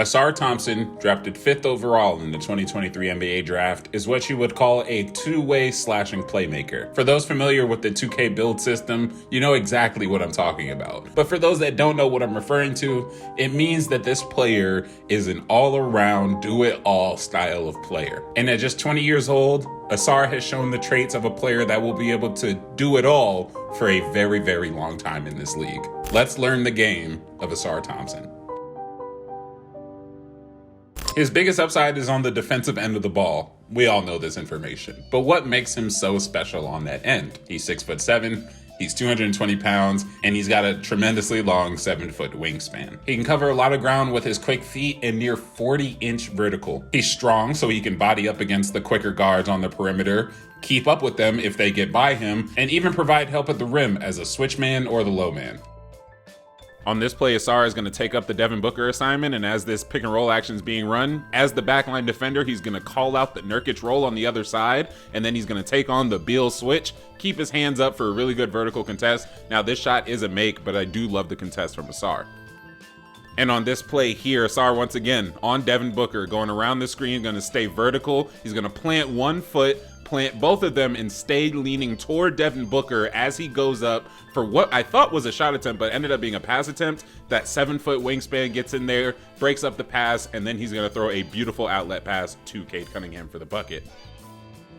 Ausar Thompson, drafted 5th overall in the 2023 NBA draft, is what you would call a two-way slashing playmaker. For those familiar with the 2K build system, you know exactly what I'm talking about. But for those that don't know what I'm referring to, it means that this player is an all-around, do-it-all style of player. And at just 20 years old, Ausar has shown the traits of a player that will be able to do it all for a very, very long time in this league. Let's learn the game of Ausar Thompson. His biggest upside is on the defensive end of the ball. We all know this information. But what makes him so special on that end? He's 6'7", he's 220 pounds, and he's got a tremendously long 7-foot wingspan. He can cover a lot of ground with his quick feet and near 40-inch vertical. He's strong, so he can body up against the quicker guards on the perimeter, keep up with them if they get by him, and even provide help at the rim as a switch man or the low man. On this play, Ausar is going to take up the Devin Booker assignment, and as this pick and roll action is being run, as the backline defender, he's going to call out the Nurkic roll on the other side, and then he's going to take on the Beal switch, keep his hands up for a really good vertical contest. Now, this shot is a make, but I do love the contest from Ausar. And on this play here, Ausar once again on Devin Booker, going around the screen, going to stay vertical. He's going to plant 1 foot, plant both of them, and stay leaning toward Devin Booker as he goes up for what I thought was a shot attempt, but ended up being a pass attempt. That 7-foot wingspan gets in there, breaks up the pass, and then he's going to throw a beautiful outlet pass to Cade Cunningham for the bucket.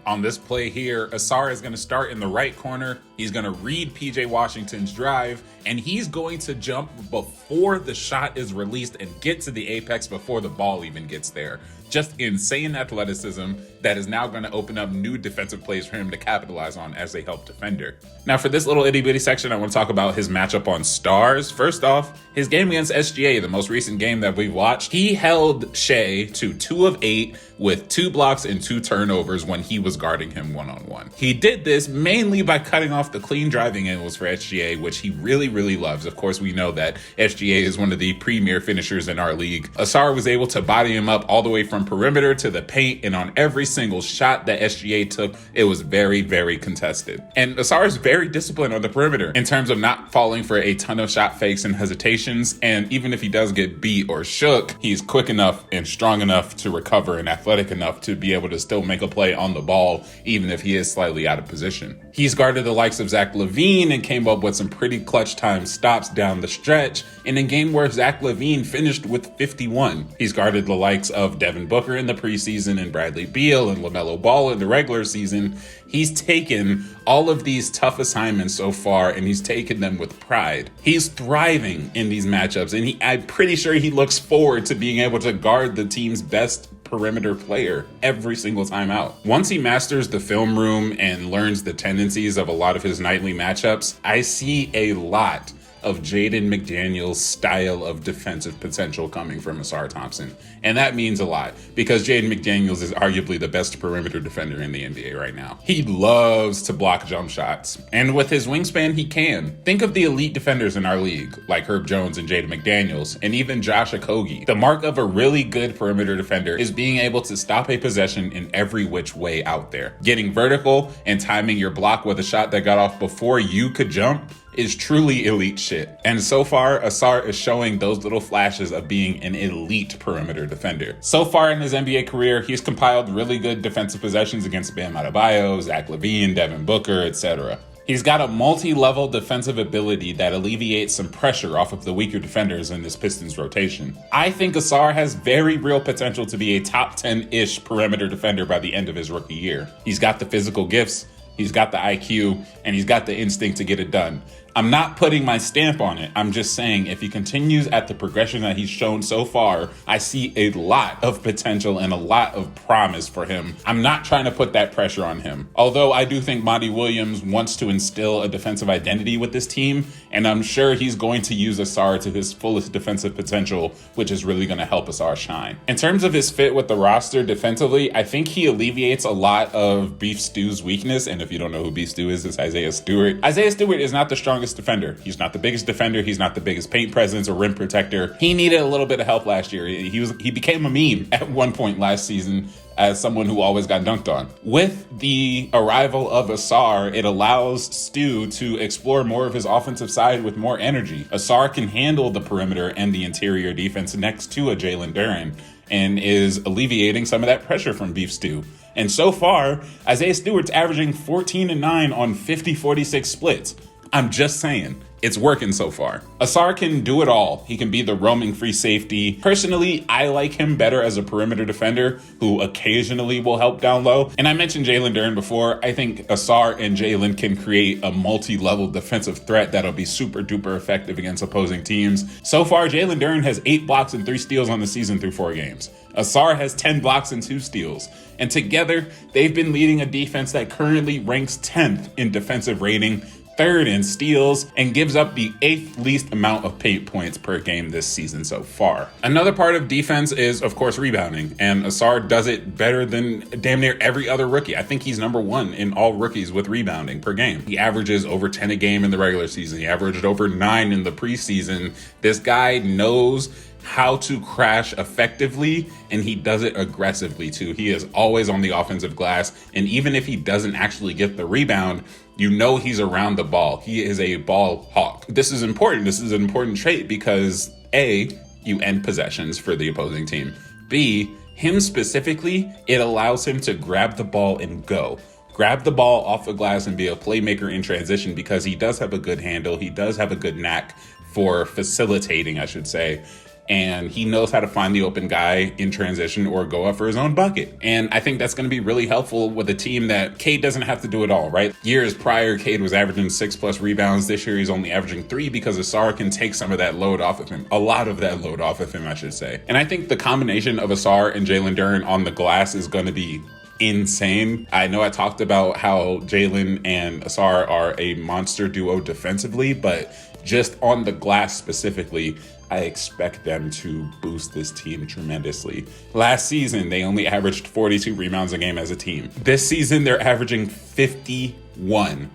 On this play here, Ausar is going to start in the right corner. He's going to read PJ Washington's drive, and he's going to jump before the shot is released and get to the apex before the ball even gets there. Just insane athleticism that is now going to open up new defensive plays for him to capitalize on as a help defender. Now, for this little itty bitty section, I want to talk about his matchup on stars. First off, his game against SGA, the most recent game that we've watched, he held Shea to 2 of 8 with 2 blocks and 2 turnovers when he was guarding him one-on-one. He did this mainly by cutting off the clean driving angles for SGA, which he really, really loves. Of course, we know that SGA is one of the premier finishers in our league. Ausar was able to body him up all the way from perimeter to the paint, and on every single shot that SGA took, it was very, very contested. And Ausar is very disciplined on the perimeter in terms of not falling for a ton of shot fakes and hesitations, and even if he does get beat or shook, he's quick enough and strong enough to recover and athletic enough to be able to still make a play on the ball, even if he is slightly out of position. He's guarded the likes of Zach LaVine and came up with some pretty clutch time stops down the stretch in a game where Zach LaVine finished with 51. He's guarded the likes of Devin Booker in the preseason and Bradley Beal and LaMelo Ball in the regular season. He's taken all of these tough assignments so far, and he's taken them with pride. He's thriving in these matchups, and I'm pretty sure he looks forward to being able to guard the team's best perimeter player every single time out. Once he masters the film room and learns the tendencies of a lot of his nightly matchups, I see a lot of Jaden McDaniels' style of defensive potential coming from Ausar Thompson. And that means a lot because Jaden McDaniels is arguably the best perimeter defender in the NBA right now. He loves to block jump shots, and with his wingspan, he can. Think of the elite defenders in our league, like Herb Jones and Jaden McDaniels, and even Josh Okogie. The mark of a really good perimeter defender is being able to stop a possession in every which way out there. Getting vertical and timing your block with a shot that got off before you could jump is truly elite shit. And so far, Ausar is showing those little flashes of being an elite perimeter defender. So far in his NBA career, he's compiled really good defensive possessions against Bam Adebayo, Zach LaVine, Devin Booker, etc. He's got a multi-level defensive ability that alleviates some pressure off of the weaker defenders in this Pistons rotation. I think Ausar has very real potential to be a top 10-ish perimeter defender by the end of his rookie year. He's got the physical gifts, he's got the IQ, and he's got the instinct to get it done. I'm not putting my stamp on it. I'm just saying if he continues at the progression that he's shown so far, I see a lot of potential and a lot of promise for him. I'm not trying to put that pressure on him. Although I do think Monty Williams wants to instill a defensive identity with this team, and I'm sure he's going to use Ausar to his fullest defensive potential, which is really going to help Ausar shine. In terms of his fit with the roster defensively, I think he alleviates a lot of Beef Stew's weakness, and if you don't know who Beef Stew is, it's Isaiah Stewart. Isaiah Stewart is not the strongest defender. He's not the biggest defender. He's not the biggest paint presence or rim protector. He needed a little bit of help last year. He became a meme at one point last season as someone who always got dunked on. With the arrival of Ausar, it allows Stu to explore more of his offensive side with more energy. Ausar can handle the perimeter and the interior defense next to a Jalen Duren and is alleviating some of that pressure from Beef Stew. And so far, Isaiah Stewart's averaging 14-9 on 50-46 splits. I'm just saying, it's working so far. Ausar can do it all. He can be the roaming free safety. Personally, I like him better as a perimeter defender who occasionally will help down low. And I mentioned Jalen Duren before. I think Ausar and Jalen can create a multi-level defensive threat that'll be super duper effective against opposing teams. So far, Jalen Duren has 8 blocks and 3 steals on the season through 4 games. Ausar has 10 blocks and 2 steals. And together, they've been leading a defense that currently ranks 10th in defensive rating, 3rd in steals, and gives up the 8th least amount of paint points per game this season so far. Another part of defense is, of course, rebounding, and Ausar does it better than damn near every other rookie. I think he's number 1 in all rookies with rebounding per game. He averages over 10 a game in the regular season. He averaged over 9 in the preseason. This guy knows how to crash effectively, and he does it aggressively too. He is always on the offensive glass, and even if he doesn't actually get the rebound, you know he's around the ball. He is a ball hawk. This is important. This is an important trait because A, you end possessions for the opposing team. B, him specifically, it allows him to grab the ball and go. Grab the ball off the glass and be a playmaker in transition because he does have a good handle. He does have a good knack for facilitating, I should say. And he knows how to find the open guy in transition or go up for his own bucket. And I think that's going to be really helpful with a team that Cade doesn't have to do it all, right? Years prior, Cade was averaging 6+ rebounds. This year, he's only averaging 3 because Ausar can take some of that load off of him. A lot of that load off of him, I should say. And I think the combination of Ausar and Jalen Duren on the glass is going to be insane. I know I talked about how Jalen and Ausar are a monster duo defensively, but just on the glass specifically, I expect them to boost this team tremendously. Last season, they only averaged 42 rebounds a game as a team. This season, they're averaging 51,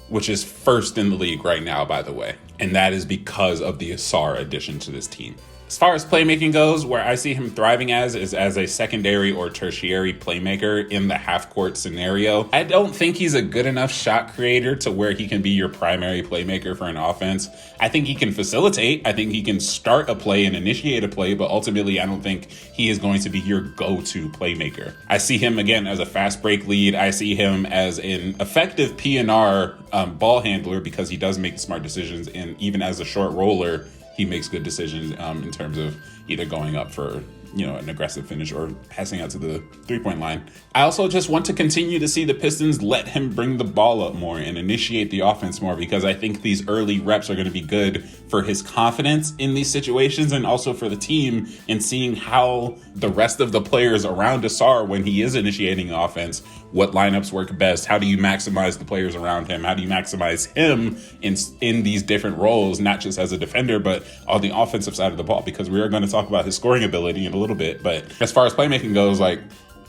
which is 1st in the league right now, by the way. And that is because of the Ausar addition to this team. As far as playmaking goes, where I see him thriving is as a secondary or tertiary playmaker in the half-court scenario. I don't think he's a good enough shot creator to where he can be your primary playmaker for an offense. I think he can facilitate. I think he can start a play and initiate a play, but ultimately I don't think he is going to be your go-to playmaker. I see him, again, as a fast break lead. I see him as an effective P&R ball handler because he does make smart decisions, and even as a short roller, he makes good decisions in terms of either going up for, an aggressive finish or passing out to the 3-point line. I also just want to continue to see the Pistons let him bring the ball up more and initiate the offense more, because I think these early reps are going to be good for his confidence in these situations and also for the team in seeing how the rest of the players around Ausar, when he is initiating offense, what lineups work best, how do you maximize the players around him, how do you maximize him in these different roles, not just as a defender, but on the offensive side of the ball, because we are going to talk about his scoring ability in a little bit. But as far as playmaking goes,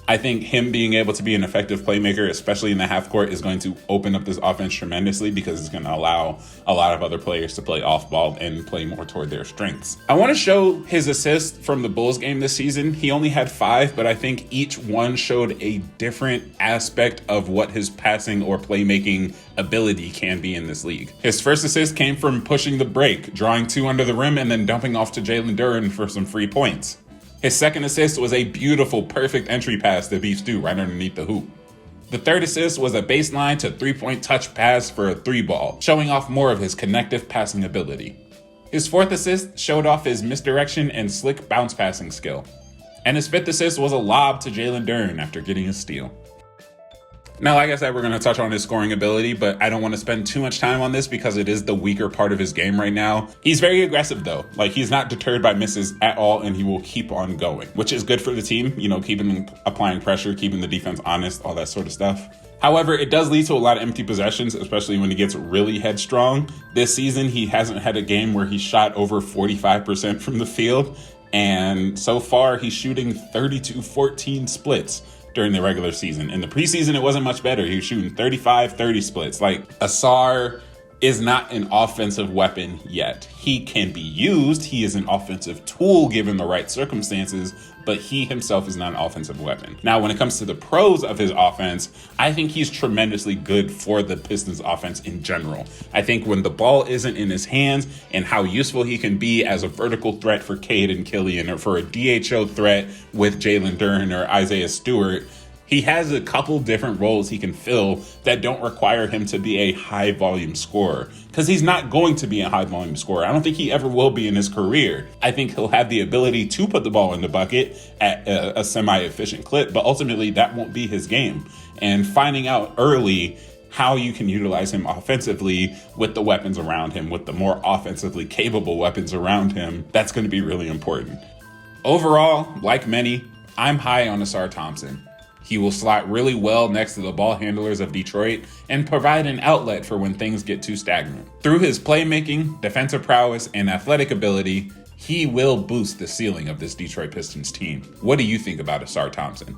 I think him being able to be an effective playmaker, especially in the half court, is going to open up this offense tremendously because it's going to allow a lot of other players to play off ball and play more toward their strengths. I want to show his assists from the Bulls game this season. He only had 5, but I think each one showed a different aspect of what his passing or playmaking ability can be in this league. His first assist came from pushing the break, drawing 2 under the rim, and then dumping off to Jalen Duren for some free points. His second assist was a beautiful, perfect entry pass to Beef Stew right underneath the hoop. The third assist was a baseline to 3-point touch pass for a 3-ball, showing off more of his connective passing ability. His fourth assist showed off his misdirection and slick bounce passing skill. And his fifth assist was a lob to Jalen Duren after getting a steal. Now, like I said, we're going to touch on his scoring ability, but I don't want to spend too much time on this because it is the weaker part of his game right now. He's very aggressive, though. He's not deterred by misses at all, and he will keep on going, which is good for the team, keeping applying pressure, keeping the defense honest, all that sort of stuff. However, it does lead to a lot of empty possessions, especially when he gets really headstrong. This season, he hasn't had a game where he shot over 45% from the field, and so far, he's shooting 32-14 splits during the regular season. In the preseason, it wasn't much better. He was shooting 35-30 splits. Ausar is not an offensive weapon yet. He can be used. He is an offensive tool given the right circumstances, but he himself is not an offensive weapon. Now, when it comes to the pros of his offense, I think he's tremendously good for the Pistons offense in general. I think when the ball isn't in his hands and how useful he can be as a vertical threat for Cade and Killian, or for a DHO threat with Jalen Duren or Isaiah Stewart, he has a couple different roles he can fill that don't require him to be a high volume scorer, because he's not going to be a high volume scorer. I don't think he ever will be in his career. I think he'll have the ability to put the ball in the bucket at a semi-efficient clip, but ultimately that won't be his game. And finding out early how you can utilize him offensively with the weapons around him, with the more offensively capable weapons around him, that's going to be really important. Overall, like many, I'm high on Ausar Thompson. He will slot really well next to the ball handlers of Detroit and provide an outlet for when things get too stagnant. Through his playmaking, defensive prowess, and athletic ability, he will boost the ceiling of this Detroit Pistons team. What do you think about Ausar Thompson?